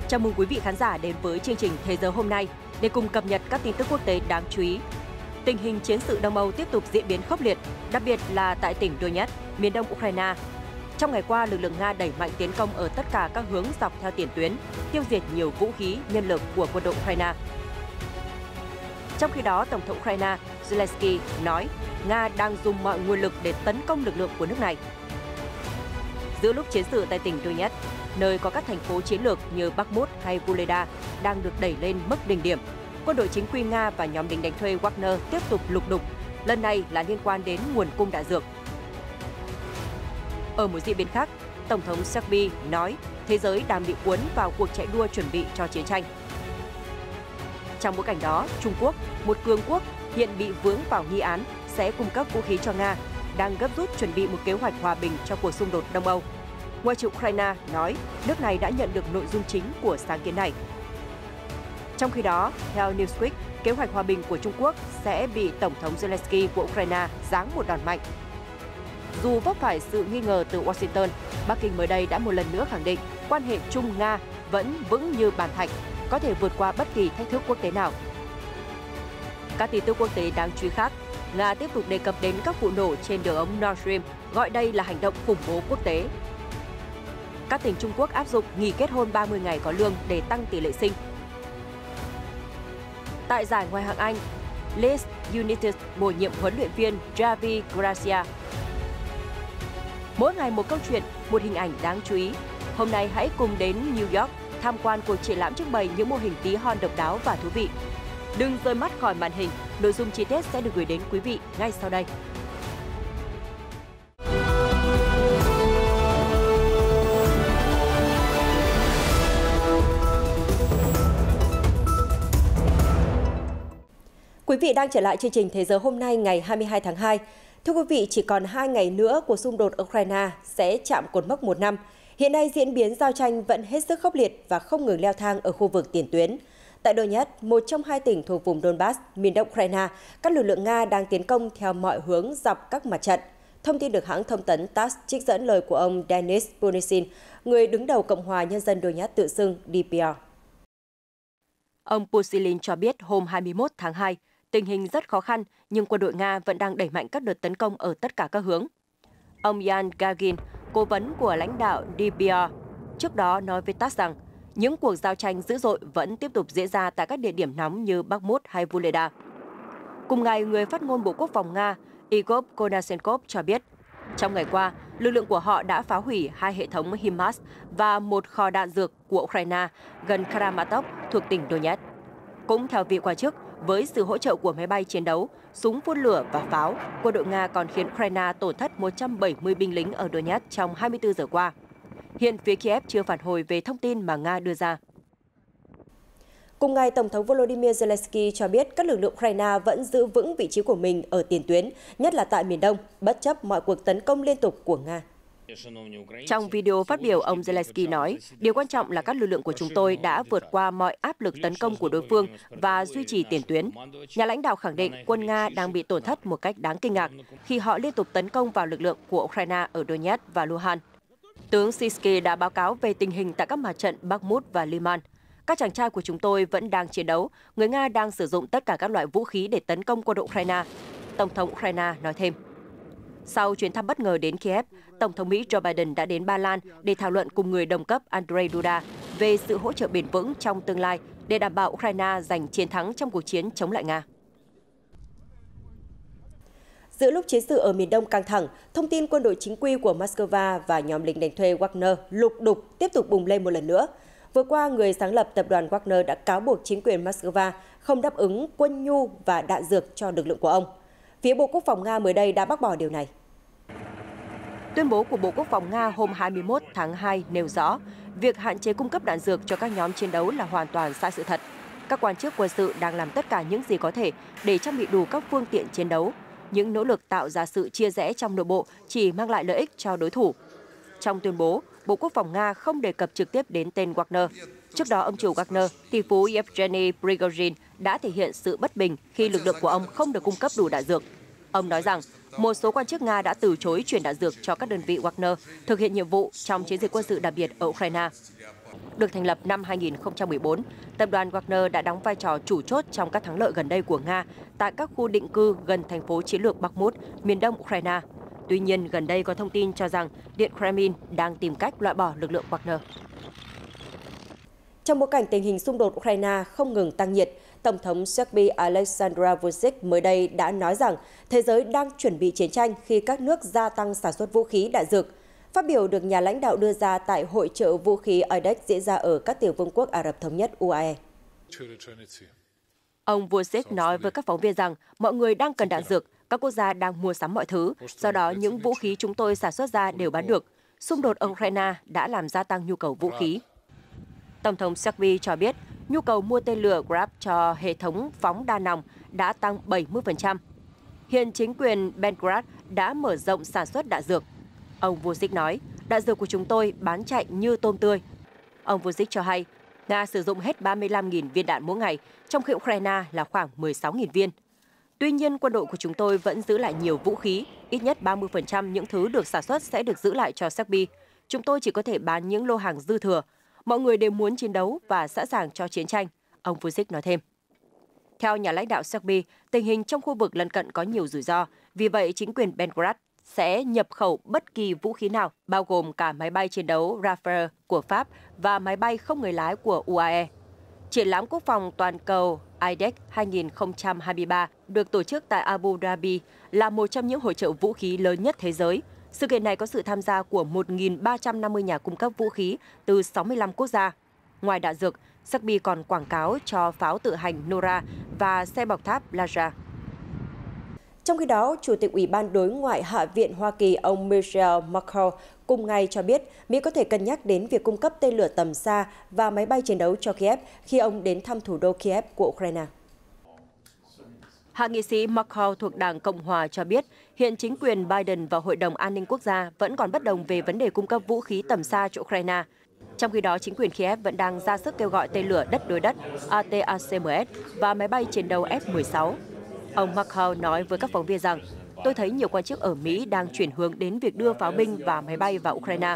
Chào mừng quý vị khán giả đến với chương trình Thế giới hôm nay để cùng cập nhật các tin tức quốc tế đáng chú ý. Tình hình chiến sự Đông Âu tiếp tục diễn biến khốc liệt, đặc biệt là tại tỉnh Donetsk, miền đông Ukraine. Trong ngày qua, lực lượng Nga đẩy mạnh tiến công ở tất cả các hướng dọc theo tiền tuyến, tiêu diệt nhiều vũ khí, nhân lực của quân đội Ukraine. Trong khi đó, Tổng thống Ukraine Zelensky nói Nga đang dùng mọi nguồn lực để tấn công lực lượng của nước này. Giữa lúc chiến sự tại tỉnh Donetsk, nơi có các thành phố chiến lược như Bakhmut hay Vuhledar đang được đẩy lên mức đỉnh điểm, quân đội chính quy Nga và nhóm lính đánh thuê Wagner tiếp tục lục đục, lần này là liên quan đến nguồn cung đạn dược. Ở một diễn biến khác, Tổng thống Serbia nói thế giới đang bị cuốn vào cuộc chạy đua chuẩn bị cho chiến tranh. Trong bối cảnh đó, Trung Quốc, một cường quốc hiện bị vướng vào nghi án sẽ cung cấp vũ khí cho Nga, đang gấp rút chuẩn bị một kế hoạch hòa bình cho cuộc xung đột Đông Âu. Ngoại trưởng Ukraine nói nước này đã nhận được nội dung chính của sáng kiến này. Trong khi đó, theo Newsweek, kế hoạch hòa bình của Trung Quốc sẽ bị Tổng thống Zelensky của Ukraine giáng một đòn mạnh. Dù vấp phải sự nghi ngờ từ Washington, Bắc Kinh mới đây đã một lần nữa khẳng định quan hệ Trung-Nga vẫn vững như bàn thạch, có thể vượt qua bất kỳ thách thức quốc tế nào. Các tin tức quốc tế đáng chú ý khác, Nga tiếp tục đề cập đến các vụ nổ trên đường ống Nord Stream, gọi đây là hành động khủng bố quốc tế. Các tỉnh Trung Quốc áp dụng nghỉ kết hôn 30 ngày có lương để tăng tỷ lệ sinh. Tại giải Ngoại hạng Anh, Leeds United bổ nhiệm huấn luyện viên Javi Gracia. Mỗi ngày một câu chuyện, một hình ảnh đáng chú ý. Hôm nay hãy cùng đến New York tham quan cuộc triển lãm trưng bày những mô hình tí hon độc đáo và thú vị. Đừng rời mắt khỏi màn hình, nội dung chi tiết sẽ được gửi đến quý vị ngay sau đây. Quý vị đang trở lại chương trình Thế giới hôm nay ngày 22 tháng 2. Thưa quý vị, chỉ còn 2 ngày nữa cuộc xung đột Ukraine sẽ chạm cột mốc 1 năm. Hiện nay diễn biến giao tranh vẫn hết sức khốc liệt và không ngừng leo thang ở khu vực tiền tuyến. Tại Donetsk, một trong 2 tỉnh thuộc vùng Donbass, miền đông Ukraine, các lực lượng Nga đang tiến công theo mọi hướng dọc các mặt trận. Thông tin được hãng thông tấn TASS trích dẫn lời của ông Denis Pushilin, người đứng đầu Cộng hòa Nhân dân Donetsk tự xưng DPR. Ông Pushilin cho biết hôm 21 tháng 2, tình hình rất khó khăn, nhưng quân đội Nga vẫn đang đẩy mạnh các đợt tấn công ở tất cả các hướng. Ông Yan Gagin, cố vấn của lãnh đạo DPR, trước đó nói với TASS rằng những cuộc giao tranh dữ dội vẫn tiếp tục diễn ra tại các địa điểm nóng như Bakhmut hay Vuhledar. Cùng ngày, người phát ngôn Bộ Quốc phòng Nga Igor Konashenkov cho biết, trong ngày qua, lực lượng của họ đã phá hủy 2 hệ thống HIMARS và một kho đạn dược của Ukraine gần Kramatorsk thuộc tỉnh Donetsk. Cũng theo vị quan chức, với sự hỗ trợ của máy bay chiến đấu, súng phun lửa và pháo, quân đội Nga còn khiến Ukraine tổn thất 170 binh lính ở Donetsk trong 24 giờ qua. Hiện phía Kiev chưa phản hồi về thông tin mà Nga đưa ra. Cùng ngày, Tổng thống Volodymyr Zelensky cho biết các lực lượng Ukraine vẫn giữ vững vị trí của mình ở tiền tuyến, nhất là tại miền Đông, bất chấp mọi cuộc tấn công liên tục của Nga. Trong video phát biểu, ông Zelensky nói, điều quan trọng là các lực lượng của chúng tôi đã vượt qua mọi áp lực tấn công của đối phương và duy trì tiền tuyến. Nhà lãnh đạo khẳng định quân Nga đang bị tổn thất một cách đáng kinh ngạc khi họ liên tục tấn công vào lực lượng của Ukraine ở Donetsk và Luhansk. Tướng Sisky đã báo cáo về tình hình tại các mặt trận Bakhmut và Liman. Các chàng trai của chúng tôi vẫn đang chiến đấu. Người Nga đang sử dụng tất cả các loại vũ khí để tấn công quân đội Ukraine. Tổng thống Ukraine nói thêm. Sau chuyến thăm bất ngờ đến Kiev, Tổng thống Mỹ Joe Biden đã đến Ba Lan để thảo luận cùng người đồng cấp Andrzej Duda về sự hỗ trợ bền vững trong tương lai để đảm bảo Ukraine giành chiến thắng trong cuộc chiến chống lại Nga. Giữa lúc chiến sự ở miền Đông căng thẳng, thông tin quân đội chính quy của Moscow và nhóm lính đánh thuê Wagner lục đục tiếp tục bùng lên một lần nữa. Vừa qua, người sáng lập tập đoàn Wagner đã cáo buộc chính quyền Moscow không đáp ứng quân nhu và đạn dược cho lực lượng của ông. Phía Bộ Quốc phòng Nga mới đây đã bác bỏ điều này. Tuyên bố của Bộ Quốc phòng Nga hôm 21 tháng 2 nêu rõ, việc hạn chế cung cấp đạn dược cho các nhóm chiến đấu là hoàn toàn sai sự thật. Các quan chức quân sự đang làm tất cả những gì có thể để trang bị đủ các phương tiện chiến đấu. Những nỗ lực tạo ra sự chia rẽ trong nội bộ chỉ mang lại lợi ích cho đối thủ. Trong tuyên bố, Bộ Quốc phòng Nga không đề cập trực tiếp đến tên Wagner. Trước đó, ông chủ Wagner, tỷ phú Yevgeny Prigozhin, đã thể hiện sự bất bình khi lực lượng của ông không được cung cấp đủ đạn dược. Ông nói rằng, một số quan chức Nga đã từ chối chuyển đạn dược cho các đơn vị Wagner thực hiện nhiệm vụ trong chiến dịch quân sự đặc biệt ở Ukraine. Được thành lập năm 2014, tập đoàn Wagner đã đóng vai trò chủ chốt trong các thắng lợi gần đây của Nga tại các khu định cư gần thành phố chiến lược Bakhmut, miền đông Ukraine. Tuy nhiên, gần đây có thông tin cho rằng Điện Kremlin đang tìm cách loại bỏ lực lượng Wagner. Trong bối cảnh tình hình xung đột Ukraine không ngừng tăng nhiệt, Tổng thống Serbia Aleksandar Vučić mới đây đã nói rằng thế giới đang chuẩn bị chiến tranh khi các nước gia tăng sản xuất vũ khí đạn dược. Phát biểu được nhà lãnh đạo đưa ra tại hội chợ vũ khí AIDEC diễn ra ở các tiểu vương quốc Ả Rập Thống Nhất UAE. Ông Vučić nói với các phóng viên rằng mọi người đang cần đạn dược, các quốc gia đang mua sắm mọi thứ, do đó những vũ khí chúng tôi sản xuất ra đều bán được. Xung đột ở Ukraine đã làm gia tăng nhu cầu vũ khí. Tổng thống Serbia cho biết nhu cầu mua tên lửa Grad cho hệ thống phóng đa nòng đã tăng 70%. Hiện chính quyền Belgrade đã mở rộng sản xuất đạn dược. Ông Vučić nói, đạn dược của chúng tôi bán chạy như tôm tươi. Ông Vučić cho hay, Nga sử dụng hết 35.000 viên đạn mỗi ngày, trong khi Ukraine là khoảng 16.000 viên. Tuy nhiên, quân đội của chúng tôi vẫn giữ lại nhiều vũ khí, ít nhất 30% những thứ được sản xuất sẽ được giữ lại cho Serbia. Chúng tôi chỉ có thể bán những lô hàng dư thừa. Mọi người đều muốn chiến đấu và sẵn sàng cho chiến tranh, ông Vučić nói thêm. Theo nhà lãnh đạo Serbia, tình hình trong khu vực lân cận có nhiều rủi ro, vì vậy chính quyền Belgrade sẽ nhập khẩu bất kỳ vũ khí nào, bao gồm cả máy bay chiến đấu Rafale của Pháp và máy bay không người lái của UAE. Triển lãm quốc phòng toàn cầu AIDEC 2023 được tổ chức tại Abu Dhabi là một trong những hội chợ vũ khí lớn nhất thế giới. Sự kiện này có sự tham gia của 1.350 nhà cung cấp vũ khí từ 65 quốc gia. Ngoài đạn dược, Serbia còn quảng cáo cho pháo tự hành Nora và xe bọc tháp Laja. Trong khi đó, Chủ tịch Ủy ban Đối ngoại Hạ viện Hoa Kỳ ông Michelle McCaul cùng ngày cho biết Mỹ có thể cân nhắc đến việc cung cấp tên lửa tầm xa và máy bay chiến đấu cho Kiev khi ông đến thăm thủ đô Kiev của Ukraine. Hạ nghị sĩ McCaul thuộc Đảng Cộng hòa cho biết hiện chính quyền Biden và Hội đồng An ninh Quốc gia vẫn còn bất đồng về vấn đề cung cấp vũ khí tầm xa cho Ukraine. Trong khi đó, chính quyền Kiev vẫn đang ra sức kêu gọi tên lửa đất đối đất ATACMS và máy bay chiến đấu F-16. Ông McCaul nói với các phóng viên rằng, tôi thấy nhiều quan chức ở Mỹ đang chuyển hướng đến việc đưa pháo binh và máy bay vào Ukraine.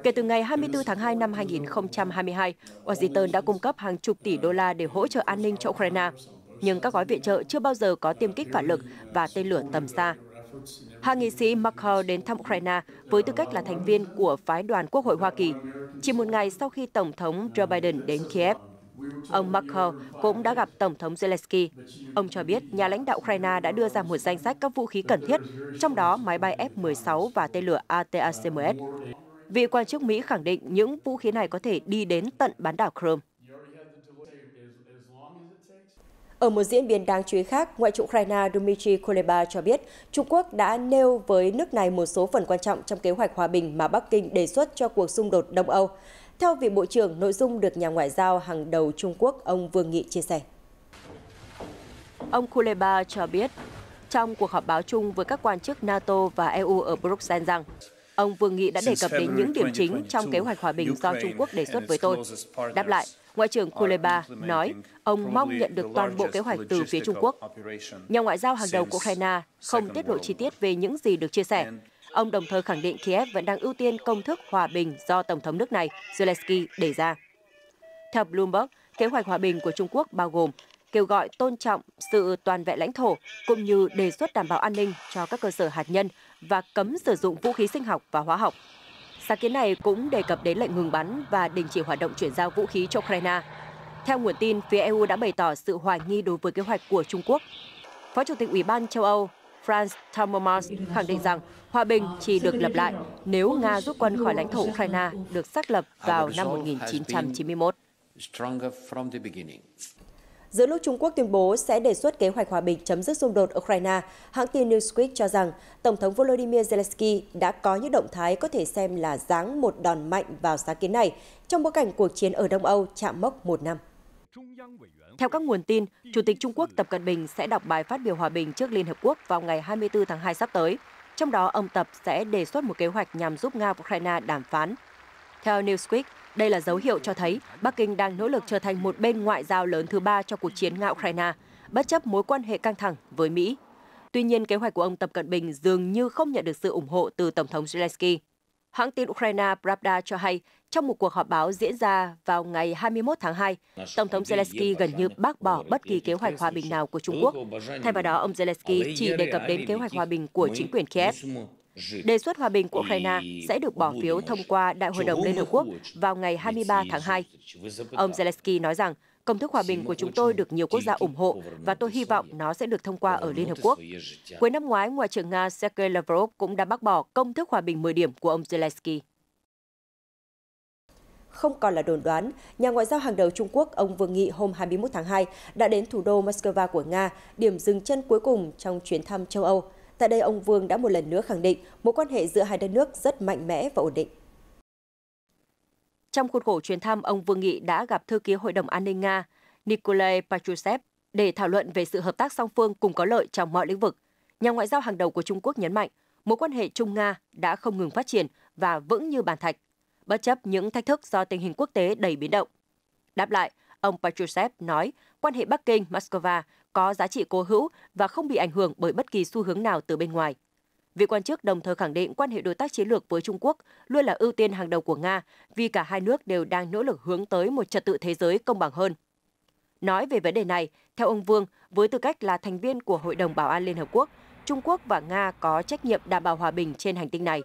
Kể từ ngày 24 tháng 2 năm 2022, Washington đã cung cấp hàng chục tỷ đô la để hỗ trợ an ninh cho Ukraine. Nhưng các gói viện trợ chưa bao giờ có tiêm kích phản lực và tên lửa tầm xa. Hạ nghị sĩ McCaul đến thăm Ukraine với tư cách là thành viên của phái đoàn Quốc hội Hoa Kỳ, chỉ một ngày sau khi Tổng thống Joe Biden đến Kiev. Ông McCaul cũng đã gặp Tổng thống Zelensky. Ông cho biết nhà lãnh đạo Ukraine đã đưa ra một danh sách các vũ khí cần thiết, trong đó máy bay F-16 và tên lửa ATACMS. Vị quan chức Mỹ khẳng định những vũ khí này có thể đi đến tận bán đảo Crimea. Ở một diễn biến đáng chú ý khác, Ngoại trưởng Ukraine Dmytro Kuleba cho biết Trung Quốc đã nêu với nước này một số phần quan trọng trong kế hoạch hòa bình mà Bắc Kinh đề xuất cho cuộc xung đột Đông Âu. Theo vị Bộ trưởng, nội dung được nhà ngoại giao hàng đầu Trung Quốc, ông Vương Nghị chia sẻ. Ông Kuleba cho biết trong cuộc họp báo chung với các quan chức NATO và EU ở Bruxelles rằng ông Vương Nghị đã đề cập đến những điểm chính trong kế hoạch hòa bình do Trung Quốc đề xuất với tôi. Đáp lại, Ngoại trưởng Kuleba nói ông mong nhận được toàn bộ kế hoạch từ phía Trung Quốc. Nhà ngoại giao hàng đầu của Ukraine không tiết lộ chi tiết về những gì được chia sẻ. Ông đồng thời khẳng định Kiev vẫn đang ưu tiên công thức hòa bình do Tổng thống nước này Zelensky đề ra. Theo Bloomberg, kế hoạch hòa bình của Trung Quốc bao gồm kêu gọi tôn trọng sự toàn vẹn lãnh thổ cũng như đề xuất đảm bảo an ninh cho các cơ sở hạt nhân và cấm sử dụng vũ khí sinh học và hóa học. Sáng kiến này cũng đề cập đến lệnh ngừng bắn và đình chỉ hoạt động chuyển giao vũ khí cho Ukraine. Theo nguồn tin, phía EU đã bày tỏ sự hoài nghi đối với kế hoạch của Trung Quốc. Phó Chủ tịch Ủy ban châu Âu Frans Timmermans khẳng định rằng hòa bình chỉ được lập lại nếu Nga rút quân khỏi lãnh thổ Ukraine được xác lập vào năm 1991. Giữa lúc Trung Quốc tuyên bố sẽ đề xuất kế hoạch hòa bình chấm dứt xung đột Ukraine, hãng tin Newsweek cho rằng Tổng thống Volodymyr Zelensky đã có những động thái có thể xem là giáng một đòn mạnh vào sáng kiến này trong bối cảnh cuộc chiến ở Đông Âu chạm mốc 1 năm. Theo các nguồn tin, Chủ tịch Trung Quốc Tập Cận Bình sẽ đọc bài phát biểu hòa bình trước Liên Hợp Quốc vào ngày 24 tháng 2 sắp tới. Trong đó, ông Tập sẽ đề xuất một kế hoạch nhằm giúp Nga và Ukraine đàm phán. Theo Newsweek, đây là dấu hiệu cho thấy Bắc Kinh đang nỗ lực trở thành một bên ngoại giao lớn thứ ba cho cuộc chiến Nga-Ukraine, bất chấp mối quan hệ căng thẳng với Mỹ. Tuy nhiên, kế hoạch của ông Tập Cận Bình dường như không nhận được sự ủng hộ từ Tổng thống Zelensky. Hãng tin Ukraine Pravda cho hay, Trong một cuộc họp báo diễn ra vào ngày 21 tháng 2, Tổng thống Zelensky gần như bác bỏ bất kỳ kế hoạch hòa bình nào của Trung Quốc. Thay vào đó, ông Zelensky chỉ đề cập đến kế hoạch hòa bình của chính quyền Kiev. Đề xuất hòa bình của Ukraine sẽ được bỏ phiếu thông qua Đại hội đồng Liên Hợp Quốc vào ngày 23 tháng 2. Ông Zelensky nói rằng, công thức hòa bình của chúng tôi được nhiều quốc gia ủng hộ và tôi hy vọng nó sẽ được thông qua ở Liên Hợp Quốc. Cuối năm ngoái, Ngoại trưởng Nga Sergei Lavrov cũng đã bác bỏ công thức hòa bình 10 điểm của ông Zelensky. Không còn là đồn đoán, nhà ngoại giao hàng đầu Trung Quốc ông Vương Nghị hôm 21 tháng 2 đã đến thủ đô Moscow của Nga, điểm dừng chân cuối cùng trong chuyến thăm châu Âu. Tại đây, ông Vương đã một lần nữa khẳng định mối quan hệ giữa hai đất nước rất mạnh mẽ và ổn định. Trong khuôn khổ chuyến thăm, ông Vương Nghị đã gặp thư ký Hội đồng An ninh Nga Nikolai Patrushev để thảo luận về sự hợp tác song phương cùng có lợi trong mọi lĩnh vực. Nhà ngoại giao hàng đầu của Trung Quốc nhấn mạnh, mối quan hệ Trung-Nga đã không ngừng phát triển và vững như bàn thạch, bất chấp những thách thức do tình hình quốc tế đầy biến động. Đáp lại, ông Patrushev nói quan hệ Bắc Kinh-Moscow có giá trị cố hữu và không bị ảnh hưởng bởi bất kỳ xu hướng nào từ bên ngoài. Vị quan chức đồng thời khẳng định quan hệ đối tác chiến lược với Trung Quốc luôn là ưu tiên hàng đầu của Nga vì cả hai nước đều đang nỗ lực hướng tới một trật tự thế giới công bằng hơn. Nói về vấn đề này, theo ông Vương, với tư cách là thành viên của Hội đồng Bảo an Liên Hợp Quốc, Trung Quốc và Nga có trách nhiệm đảm bảo hòa bình trên hành tinh này.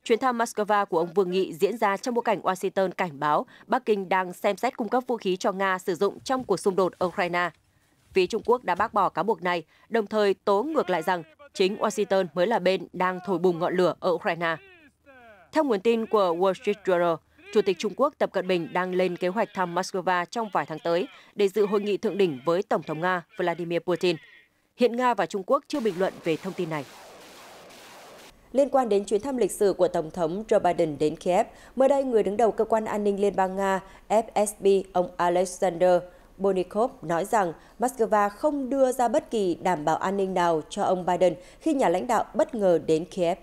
Chuyến thăm Moscow của ông Vương Nghị diễn ra trong bối cảnh Washington cảnh báo Bắc Kinh đang xem xét cung cấp vũ khí cho Nga sử dụng trong cuộc xung đột ở Ukraine. Phía Trung Quốc đã bác bỏ cáo buộc này, đồng thời tố ngược lại rằng chính Washington mới là bên đang thổi bùng ngọn lửa ở Ukraine. Theo nguồn tin của Wall Street Journal, Chủ tịch Trung Quốc Tập Cận Bình đang lên kế hoạch thăm Moscow trong vài tháng tới để dự hội nghị thượng đỉnh với Tổng thống Nga Vladimir Putin. Hiện Nga và Trung Quốc chưa bình luận về thông tin này. Liên quan đến chuyến thăm lịch sử của Tổng thống Joe Biden đến Kiev, mới đây người đứng đầu cơ quan an ninh Liên bang Nga FSB, ông Alexander Bonikov nói rằng Moscow không đưa ra bất kỳ đảm bảo an ninh nào cho ông Biden khi nhà lãnh đạo bất ngờ đến Kiev.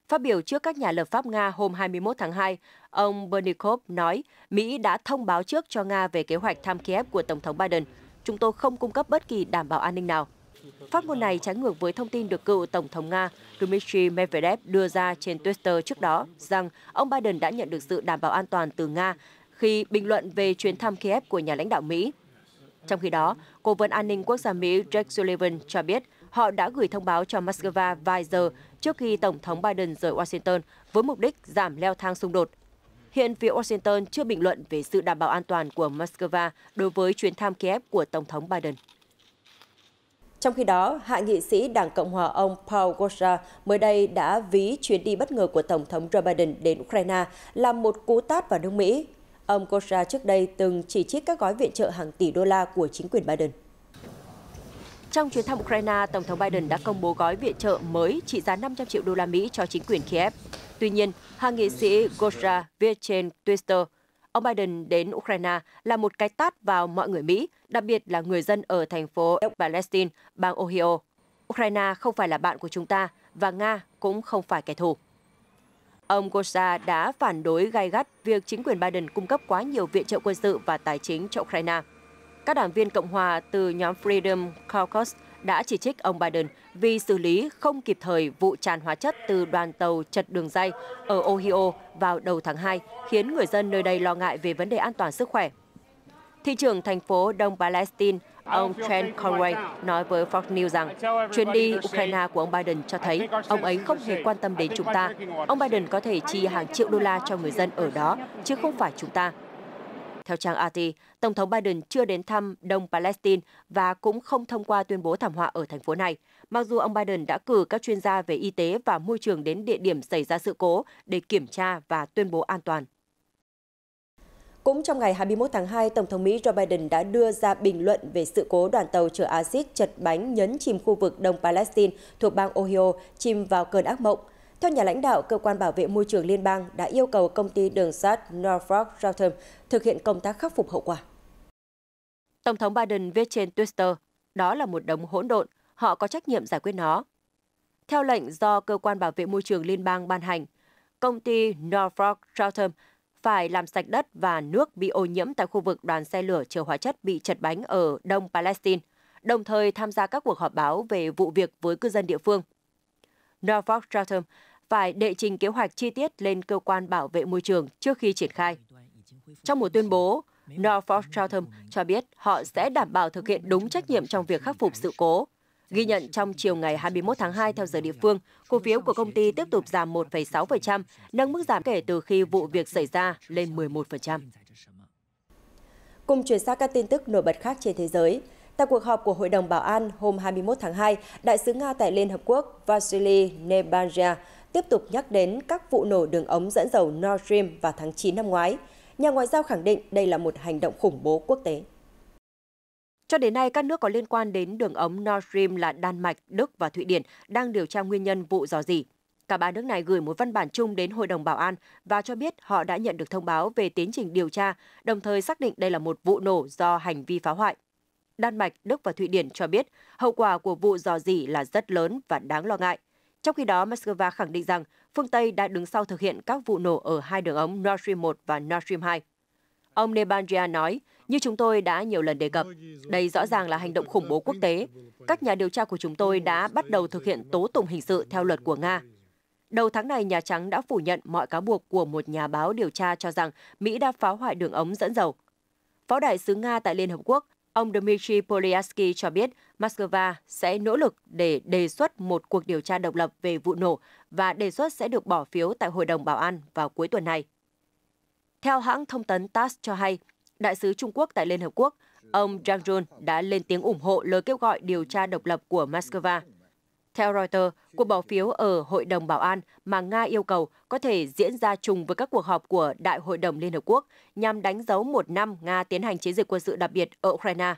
Phát biểu trước các nhà lập pháp Nga hôm 21 tháng 2, ông Bonikov nói Mỹ đã thông báo trước cho Nga về kế hoạch thăm Kiev của Tổng thống Biden. Chúng tôi không cung cấp bất kỳ đảm bảo an ninh nào. Phát ngôn này trái ngược với thông tin được cựu Tổng thống Nga Dmitry Medvedev đưa ra trên Twitter trước đó rằng ông Biden đã nhận được sự đảm bảo an toàn từ Nga khi bình luận về chuyến thăm Kiev của nhà lãnh đạo Mỹ. Trong khi đó, Cố vấn An ninh Quốc gia Mỹ Jake Sullivan cho biết họ đã gửi thông báo cho Moscow vài giờ trước khi Tổng thống Biden rời Washington với mục đích giảm leo thang xung đột. Hiện phía Washington chưa bình luận về sự đảm bảo an toàn của Moscow đối với chuyến thăm Kiev của Tổng thống Biden. Trong khi đó, hạ nghị sĩ Đảng Cộng hòa ông Paul Gosar mới đây đã ví chuyến đi bất ngờ của Tổng thống Joe Biden đến Ukraine là một cú tát vào nước Mỹ. Ông Gosar trước đây từng chỉ trích các gói viện trợ hàng tỷ đô la của chính quyền Biden. Trong chuyến thăm Ukraine, Tổng thống Biden đã công bố gói viện trợ mới trị giá 500 triệu đô la Mỹ cho chính quyền Kiev. Tuy nhiên, hạ nghị sĩ Gosar viết trên Twitter, ông Biden đến Ukraine là một cái tát vào mọi người Mỹ, đặc biệt là người dân ở thành phố Palestine, bang Ohio. Ukraine không phải là bạn của chúng ta và Nga cũng không phải kẻ thù. Ông Gosar đã phản đối gay gắt việc chính quyền Biden cung cấp quá nhiều viện trợ quân sự và tài chính cho Ukraine. Các đảng viên Cộng hòa từ nhóm Freedom Caucus đã chỉ trích ông Biden vì xử lý không kịp thời vụ tràn hóa chất từ đoàn tàu chật đường ray ở Ohio vào đầu tháng 2, khiến người dân nơi đây lo ngại về vấn đề an toàn sức khỏe. Thị trưởng thành phố Đông Palestine, ông Trent Conway nói với Fox News rằng chuyến đi Ukraine của ông Biden cho thấy ông ấy không hề quan tâm đến chúng ta. Ông Biden có thể chi hàng triệu đô la cho người dân ở đó, chứ không phải chúng ta. Theo trang RT, Tổng thống Biden chưa đến thăm Đông Palestine và cũng không thông qua tuyên bố thảm họa ở thành phố này, mặc dù ông Biden đã cử các chuyên gia về y tế và môi trường đến địa điểm xảy ra sự cố để kiểm tra và tuyên bố an toàn. Cũng trong ngày 21 tháng 2, Tổng thống Mỹ Joe Biden đã đưa ra bình luận về sự cố đoàn tàu chở axit chật bánh nhấn chìm khu vực Đông Palestine thuộc bang Ohio chìm vào cơn ác mộng. Theo nhà lãnh đạo, Cơ quan Bảo vệ Môi trường Liên bang đã yêu cầu công ty đường sắt Norfolk Southern thực hiện công tác khắc phục hậu quả. Tổng thống Biden viết trên Twitter, đó là một đống hỗn độn, họ có trách nhiệm giải quyết nó. Theo lệnh do Cơ quan Bảo vệ Môi trường Liên bang ban hành, công ty Norfolk Southern phải làm sạch đất và nước bị ô nhiễm tại khu vực đoàn xe lửa chở hóa chất bị chật bánh ở Đông Palestine, đồng thời tham gia các cuộc họp báo về vụ việc với cư dân địa phương. Norfolk Southern phải đệ trình kế hoạch chi tiết lên cơ quan bảo vệ môi trường trước khi triển khai. Trong một tuyên bố, Norfolk Southern cho biết họ sẽ đảm bảo thực hiện đúng trách nhiệm trong việc khắc phục sự cố. Ghi nhận trong chiều ngày 21 tháng 2 theo giờ địa phương, cổ phiếu của công ty tiếp tục giảm 1,6%, nâng mức giảm kể từ khi vụ việc xảy ra lên 11%. Cùng chuyển sang các tin tức nổi bật khác trên thế giới. Tại cuộc họp của Hội đồng Bảo an hôm 21 tháng 2, Đại sứ Nga tại Liên Hợp Quốc Vasily Nebenzia tiếp tục nhắc đến các vụ nổ đường ống dẫn dầu Nord Stream vào tháng 9 năm ngoái. Nhà ngoại giao khẳng định đây là một hành động khủng bố quốc tế. Cho đến nay, các nước có liên quan đến đường ống Nord Stream là Đan Mạch, Đức và Thụy Điển đang điều tra nguyên nhân vụ rò rỉ. Cả ba nước này gửi một văn bản chung đến Hội đồng Bảo an và cho biết họ đã nhận được thông báo về tiến trình điều tra, đồng thời xác định đây là một vụ nổ do hành vi phá hoại. Đan Mạch, Đức và Thụy Điển cho biết hậu quả của vụ rò rỉ là rất lớn và đáng lo ngại. Trong khi đó, Moscow khẳng định rằng phương Tây đã đứng sau thực hiện các vụ nổ ở hai đường ống Nord Stream 1 và Nord Stream 2. Ông Nebenzia nói, như chúng tôi đã nhiều lần đề cập, đây rõ ràng là hành động khủng bố quốc tế. Các nhà điều tra của chúng tôi đã bắt đầu thực hiện tố tụng hình sự theo luật của Nga. Đầu tháng này, Nhà Trắng đã phủ nhận mọi cáo buộc của một nhà báo điều tra cho rằng Mỹ đã phá hoại đường ống dẫn dầu. Phó đại sứ Nga tại Liên Hợp Quốc, ông Dmitry Polyatsky cho biết Moscow sẽ nỗ lực để đề xuất một cuộc điều tra độc lập về vụ nổ và đề xuất sẽ được bỏ phiếu tại Hội đồng Bảo an vào cuối tuần này. Theo hãng thông tấn TASS cho hay, Đại sứ Trung Quốc tại Liên Hợp Quốc, ông Zhang Jun đã lên tiếng ủng hộ lời kêu gọi điều tra độc lập của Moscow. Theo Reuters, cuộc bỏ phiếu ở Hội đồng Bảo an mà Nga yêu cầu có thể diễn ra trùng với các cuộc họp của Đại hội đồng Liên Hợp Quốc nhằm đánh dấu một năm Nga tiến hành chiến dịch quân sự đặc biệt ở Ukraine.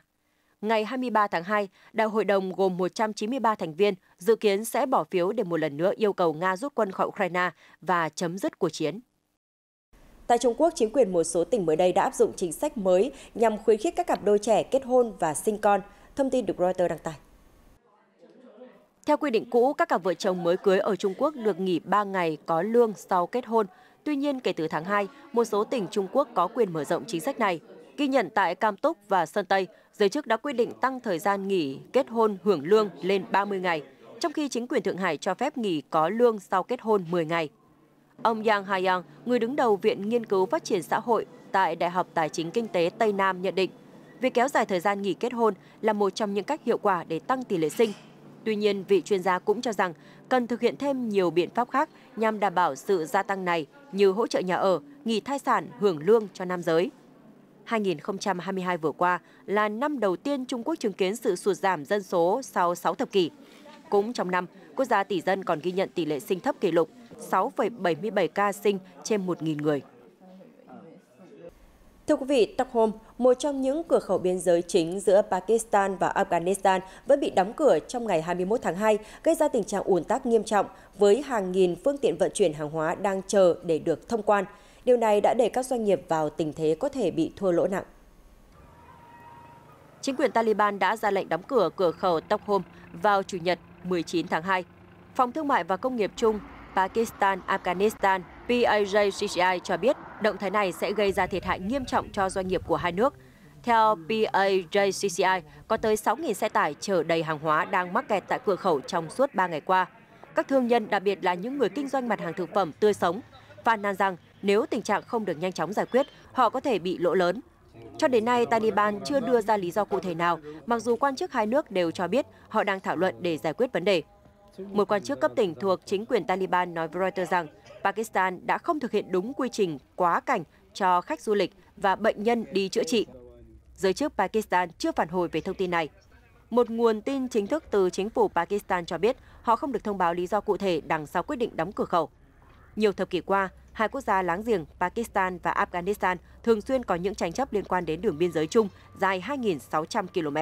Ngày 23 tháng 2, Đại hội đồng gồm 193 thành viên dự kiến sẽ bỏ phiếu để một lần nữa yêu cầu Nga rút quân khỏi Ukraine và chấm dứt cuộc chiến. Tại Trung Quốc, chính quyền một số tỉnh mới đây đã áp dụng chính sách mới nhằm khuyến khích các cặp đôi trẻ kết hôn và sinh con. Thông tin được Reuters đăng tải. Theo quy định cũ, các cặp vợ chồng mới cưới ở Trung Quốc được nghỉ 3 ngày có lương sau kết hôn. Tuy nhiên, kể từ tháng 2, một số tỉnh Trung Quốc có quyền mở rộng chính sách này. Ghi nhận tại Cam Túc và Sơn Tây, giới chức đã quyết định tăng thời gian nghỉ kết hôn hưởng lương lên 30 ngày, trong khi chính quyền Thượng Hải cho phép nghỉ có lương sau kết hôn 10 ngày. Ông Yang Haiyang, người đứng đầu Viện Nghiên cứu Phát triển Xã hội tại Đại học Tài chính Kinh tế Tây Nam nhận định, việc kéo dài thời gian nghỉ kết hôn là một trong những cách hiệu quả để tăng tỷ lệ sinh. Tuy nhiên, vị chuyên gia cũng cho rằng cần thực hiện thêm nhiều biện pháp khác nhằm đảm bảo sự gia tăng này như hỗ trợ nhà ở, nghỉ thai sản, hưởng lương cho nam giới. 2022 vừa qua là năm đầu tiên Trung Quốc chứng kiến sự sụt giảm dân số sau 6 thập kỷ. Cũng trong năm, quốc gia tỷ dân còn ghi nhận tỷ lệ sinh thấp kỷ lục 6,77 ca sinh trên 1.000 người. Thưa quý vị, Stockholm, một trong những cửa khẩu biên giới chính giữa Pakistan và Afghanistan vẫn bị đóng cửa trong ngày 21 tháng 2, gây ra tình trạng ùn tắc nghiêm trọng với hàng nghìn phương tiện vận chuyển hàng hóa đang chờ để được thông quan. Điều này đã đẩy các doanh nghiệp vào tình thế có thể bị thua lỗ nặng. Chính quyền Taliban đã ra lệnh đóng cửa cửa khẩu Stockholm vào Chủ nhật 19 tháng 2. Phòng Thương mại và Công nghiệp chung Pakistan-Afghanistan PAJCCI cho biết động thái này sẽ gây ra thiệt hại nghiêm trọng cho doanh nghiệp của hai nước. Theo PAJCCI, có tới 6.000 xe tải chở đầy hàng hóa đang mắc kẹt tại cửa khẩu trong suốt 3 ngày qua. Các thương nhân, đặc biệt là những người kinh doanh mặt hàng thực phẩm tươi sống, phàn nàn rằng nếu tình trạng không được nhanh chóng giải quyết, họ có thể bị lỗ lớn. Cho đến nay, Taliban chưa đưa ra lý do cụ thể nào, mặc dù quan chức hai nước đều cho biết họ đang thảo luận để giải quyết vấn đề. Một quan chức cấp tỉnh thuộc chính quyền Taliban nói với Reuters rằng Pakistan đã không thực hiện đúng quy trình quá cảnh cho khách du lịch và bệnh nhân đi chữa trị. Giới chức Pakistan chưa phản hồi về thông tin này. Một nguồn tin chính thức từ chính phủ Pakistan cho biết họ không được thông báo lý do cụ thể đằng sau quyết định đóng cửa khẩu. Nhiều thập kỷ qua, hai quốc gia láng giềng Pakistan và Afghanistan thường xuyên có những tranh chấp liên quan đến đường biên giới chung dài 2.600 km.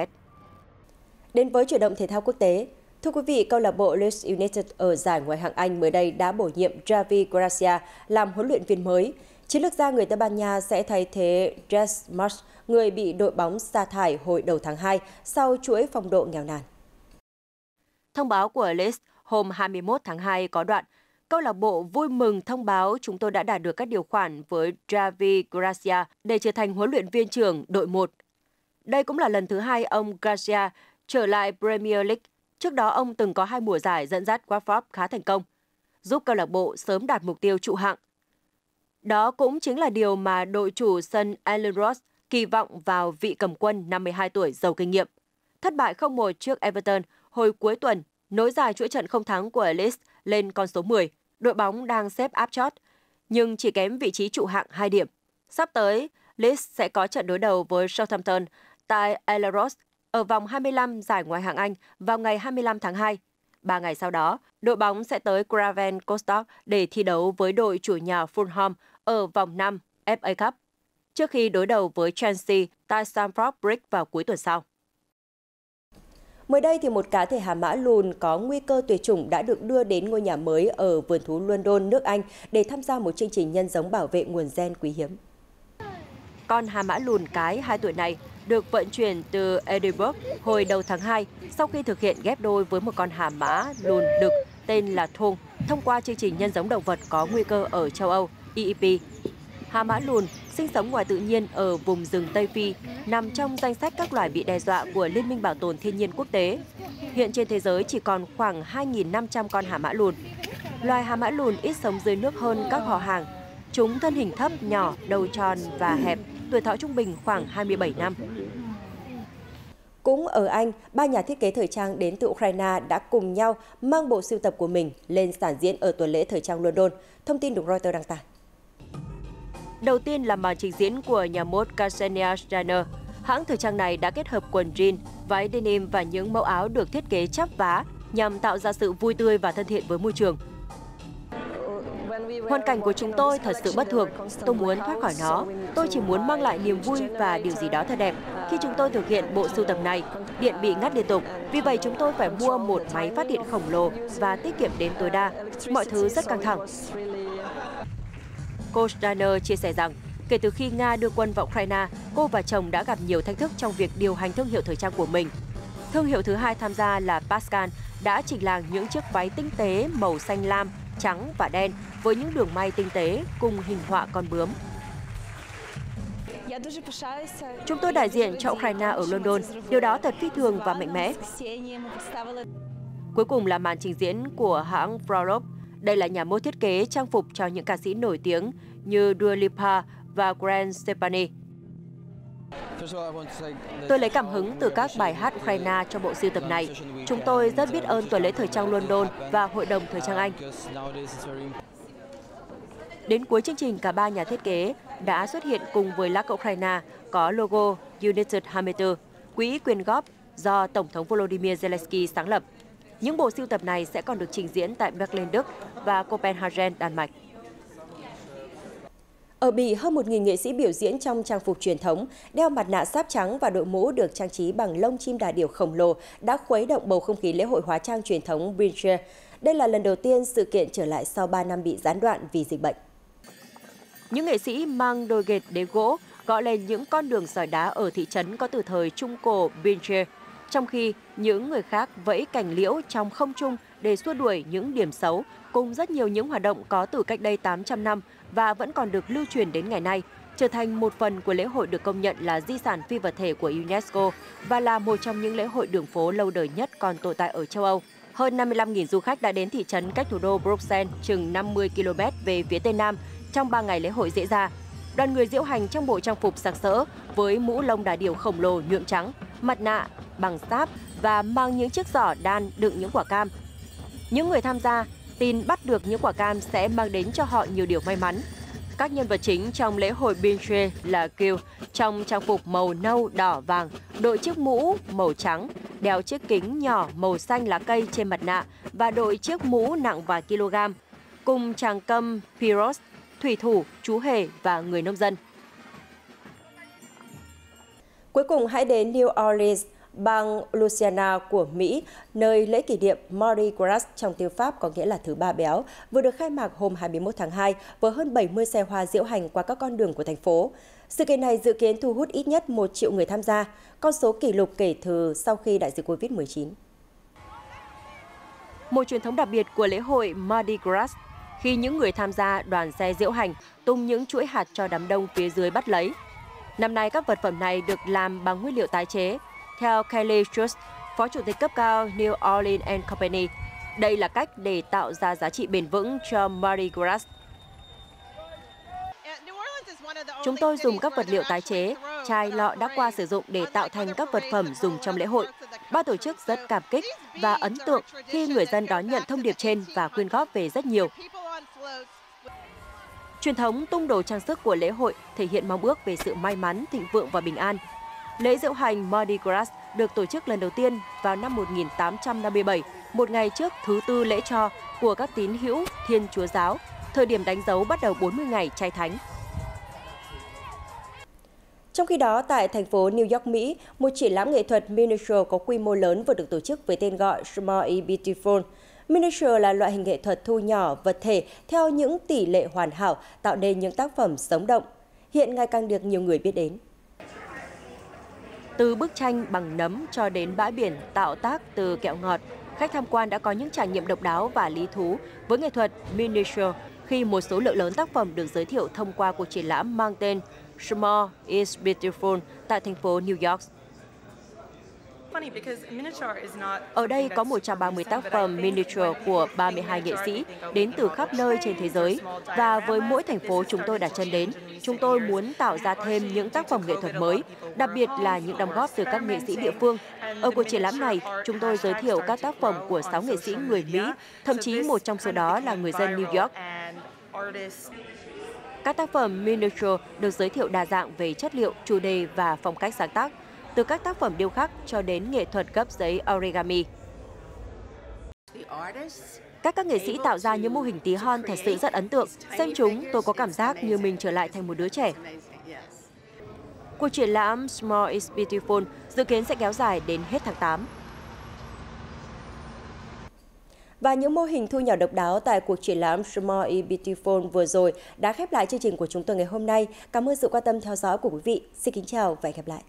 Đến với chuyển động thể thao quốc tế, thưa quý vị, câu lạc bộ Leeds United ở giải Ngoại hạng Anh mới đây đã bổ nhiệm Javi Gracia làm huấn luyện viên mới. Chiến lược gia người Tây Ban Nha sẽ thay thế Jess Marsh, người bị đội bóng sa thải hồi đầu tháng 2 sau chuỗi phong độ nghèo nàn. Thông báo của Leeds hôm 21 tháng 2 có đoạn: câu lạc bộ vui mừng thông báo chúng tôi đã đạt được các điều khoản với Javi Gracia để trở thành huấn luyện viên trưởng đội 1. Đây cũng là lần thứ hai ông Gracia trở lại Premier League. Trước đó ông từng có 2 mùa giải dẫn dắt Watford khá thành công. giúp câu lạc bộ sớm đạt mục tiêu trụ hạng. Đó cũng chính là điều mà đội chủ sân Elland Road kỳ vọng vào vị cầm quân 52 tuổi giàu kinh nghiệm. Thất bại 0-1 trước Everton hồi cuối tuần nối dài chuỗi trận không thắng của Leeds lên con số 10. Đội bóng đang xếp áp chót, nhưng chỉ kém vị trí trụ hạng 2 điểm. Sắp tới, Leeds sẽ có trận đối đầu với Southampton tại Elland Road ở vòng 25 giải Ngoại hạng Anh vào ngày 25 tháng 2. 3 ngày sau đó, đội bóng sẽ tới Craven Cottage để thi đấu với đội chủ nhà Fulham ở vòng 5 FA Cup, trước khi đối đầu với Chelsea tại Stamford Bridge vào cuối tuần sau. Mới đây, thì một cá thể hà mã lùn có nguy cơ tuyệt chủng đã được đưa đến ngôi nhà mới ở vườn thú London, nước Anh để tham gia một chương trình nhân giống bảo vệ nguồn gen quý hiếm. Con hà mã lùn cái 2 tuổi này được vận chuyển từ Edinburgh hồi đầu tháng 2 sau khi thực hiện ghép đôi với một con hà mã lùn đực tên là Thung thông qua chương trình nhân giống động vật có nguy cơ ở châu Âu EEP. Hà mã lùn sinh sống ngoài tự nhiên ở vùng rừng Tây Phi, nằm trong danh sách các loài bị đe dọa của Liên minh Bảo tồn Thiên nhiên Quốc tế. Hiện trên thế giới chỉ còn khoảng 2.500 con hà mã lùn. Loài hà mã lùn ít sống dưới nước hơn các họ hàng. Chúng thân hình thấp, nhỏ, đầu tròn và hẹp, tuổi thọ trung bình khoảng 27 năm. Cũng ở Anh, 3 nhà thiết kế thời trang đến từ Ukraine đã cùng nhau mang bộ sưu tập của mình lên sàn diễn ở tuần lễ thời trang London. Thông tin được Reuters đăng tải. Đầu tiên là màn trình diễn của nhà mốt Ksenia Steiner. Hãng thời trang này đã kết hợp quần jean, váy denim và những mẫu áo được thiết kế chắp vá nhằm tạo ra sự vui tươi và thân thiện với môi trường. Hoàn cảnh của chúng tôi thật sự bất thường. Tôi muốn thoát khỏi nó. Tôi chỉ muốn mang lại niềm vui và điều gì đó thật đẹp. Khi chúng tôi thực hiện bộ sưu tập này, điện bị ngắt liên tục. Vì vậy chúng tôi phải mua một máy phát điện khổng lồ và tiết kiệm đến tối đa. Mọi thứ rất căng thẳng. Cô Steiner chia sẻ rằng, kể từ khi Nga đưa quân vào Ukraine, cô và chồng đã gặp nhiều thách thức trong việc điều hành thương hiệu thời trang của mình. Thương hiệu thứ hai tham gia là Pascal đã chỉnh làng những chiếc váy tinh tế màu xanh lam, trắng và đen với những đường may tinh tế cùng hình họa con bướm. Chúng tôi đại diện cho Ukraine ở London, điều đó thật phi thường và mạnh mẽ. Cuối cùng là màn trình diễn của hãng Prorop. Đây là nhà mốt thiết kế trang phục cho những ca sĩ nổi tiếng như Dua Lipa và Gwen Stefani. Tôi lấy cảm hứng từ các bài hát Ukraine cho bộ sưu tập này. Chúng tôi rất biết ơn tuần lễ thời trang London và Hội đồng Thời trang Anh. Đến cuối chương trình, cả 3 nhà thiết kế đã xuất hiện cùng với lá cờ Ukraine có logo United 24, quỹ quyên góp do Tổng thống Volodymyr Zelensky sáng lập. Những bộ sưu tập này sẽ còn được trình diễn tại Berlin, Đức và Copenhagen, Đan Mạch. Ở Bỉ, hơn 1.000 nghệ sĩ biểu diễn trong trang phục truyền thống, đeo mặt nạ sáp trắng và đội mũ được trang trí bằng lông chim đà điểu khổng lồ đã khuấy động bầu không khí lễ hội hóa trang truyền thống Binche. Đây là lần đầu tiên sự kiện trở lại sau 3 năm bị gián đoạn vì dịch bệnh. Những nghệ sĩ mang đôi ghệt đế gỗ gõ lên những con đường sỏi đá ở thị trấn có từ thời Trung Cổ Binche, trong khi những người khác vẫy cành liễu trong không trung để xua đuổi những điểm xấu, cùng rất nhiều những hoạt động có từ cách đây 800 năm và vẫn còn được lưu truyền đến ngày nay, trở thành một phần của lễ hội được công nhận là di sản phi vật thể của UNESCO và là một trong những lễ hội đường phố lâu đời nhất còn tồn tại ở châu Âu. Hơn 55.000 du khách đã đến thị trấn cách thủ đô Bruxelles chừng 50 km về phía tây nam trong 3 ngày lễ hội diễn ra. Đoàn người diễu hành trong bộ trang phục sặc sỡ với mũ lông đà điểu khổng lồ nhuộm trắng, mặt nạ bằng sáp và mang những chiếc giỏ đan đựng những quả cam. Những người tham gia tin bắt được những quả cam sẽ mang đến cho họ nhiều điều may mắn. Các nhân vật chính trong lễ hội Binche là Kill trong trang phục màu nâu, đỏ, vàng, đội chiếc mũ màu trắng, đeo chiếc kính nhỏ màu xanh lá cây trên mặt nạ và đội chiếc mũ nặng vài kg, cùng chàng câm Pyros, thủy thủ, chú hề và người nông dân. Cuối cùng hãy đến New Orleans, bang Louisiana của Mỹ, nơi lễ kỷ niệm Mardi Gras trong tiếng Pháp có nghĩa là thứ ba béo, vừa được khai mạc hôm 21 tháng 2 với hơn 70 xe hoa diễu hành qua các con đường của thành phố. Sự kiện này dự kiến thu hút ít nhất 1 triệu người tham gia, con số kỷ lục kể từ sau khi đại dịch Covid-19. Một truyền thống đặc biệt của lễ hội Mardi Gras khi những người tham gia đoàn xe diễu hành tung những chuỗi hạt cho đám đông phía dưới bắt lấy. Năm nay, các vật phẩm này được làm bằng nguyên liệu tái chế. Theo Kelly Schultz, Phó Chủ tịch cấp cao New Orleans and Company, Đây là cách để tạo ra giá trị bền vững cho Mardi Gras. Chúng tôi dùng các vật liệu tái chế, chai lọ đã qua sử dụng để tạo thành các vật phẩm dùng trong lễ hội. Ban tổ chức rất cảm kích và ấn tượng khi người dân đón nhận thông điệp trên và quyên góp về rất nhiều. Truyền thống tung đồ trang sức của lễ hội thể hiện mong ước về sự may mắn, thịnh vượng và bình an. Lễ diễu hành Mardi Gras được tổ chức lần đầu tiên vào năm 1857, một ngày trước thứ tư lễ cho của các tín hữu Thiên Chúa giáo, thời điểm đánh dấu bắt đầu 40 ngày chay thánh. Trong khi đó, tại thành phố New York, Mỹ, một triển lãm nghệ thuật miniature có quy mô lớn vừa được tổ chức với tên gọi Small is Beautiful. Miniature là loại hình nghệ thuật thu nhỏ vật thể theo những tỷ lệ hoàn hảo, tạo nên những tác phẩm sống động. Hiện ngày càng được nhiều người biết đến. Từ bức tranh bằng nấm cho đến bãi biển tạo tác từ kẹo ngọt, khách tham quan đã có những trải nghiệm độc đáo và lý thú với nghệ thuật miniature khi một số lượng lớn tác phẩm được giới thiệu thông qua cuộc triển lãm mang tên Small is Beautiful tại thành phố New York. Ở đây có 130 tác phẩm miniature của 32 nghệ sĩ đến từ khắp nơi trên thế giới. Và với mỗi thành phố chúng tôi đặt chân đến, chúng tôi muốn tạo ra thêm những tác phẩm nghệ thuật mới, đặc biệt là những đóng góp từ các nghệ sĩ địa phương. Ở cuộc triển lãm này, chúng tôi giới thiệu các tác phẩm của 6 nghệ sĩ người Mỹ, thậm chí một trong số đó là người dân New York. Các tác phẩm miniature được giới thiệu đa dạng về chất liệu, chủ đề và phong cách sáng tác, từ các tác phẩm điêu khắc cho đến nghệ thuật gấp giấy origami. Các nghệ sĩ tạo ra những mô hình tí hon thật sự rất ấn tượng. Xem chúng, tôi có cảm giác như mình trở lại thành một đứa trẻ. Cuộc triển lãm Small is Beautiful dự kiến sẽ kéo dài đến hết tháng 8. Và những mô hình thu nhỏ độc đáo tại cuộc triển lãm Small is Beautiful vừa rồi đã khép lại chương trình của chúng tôi ngày hôm nay. Cảm ơn sự quan tâm theo dõi của quý vị. Xin kính chào và hẹn gặp lại.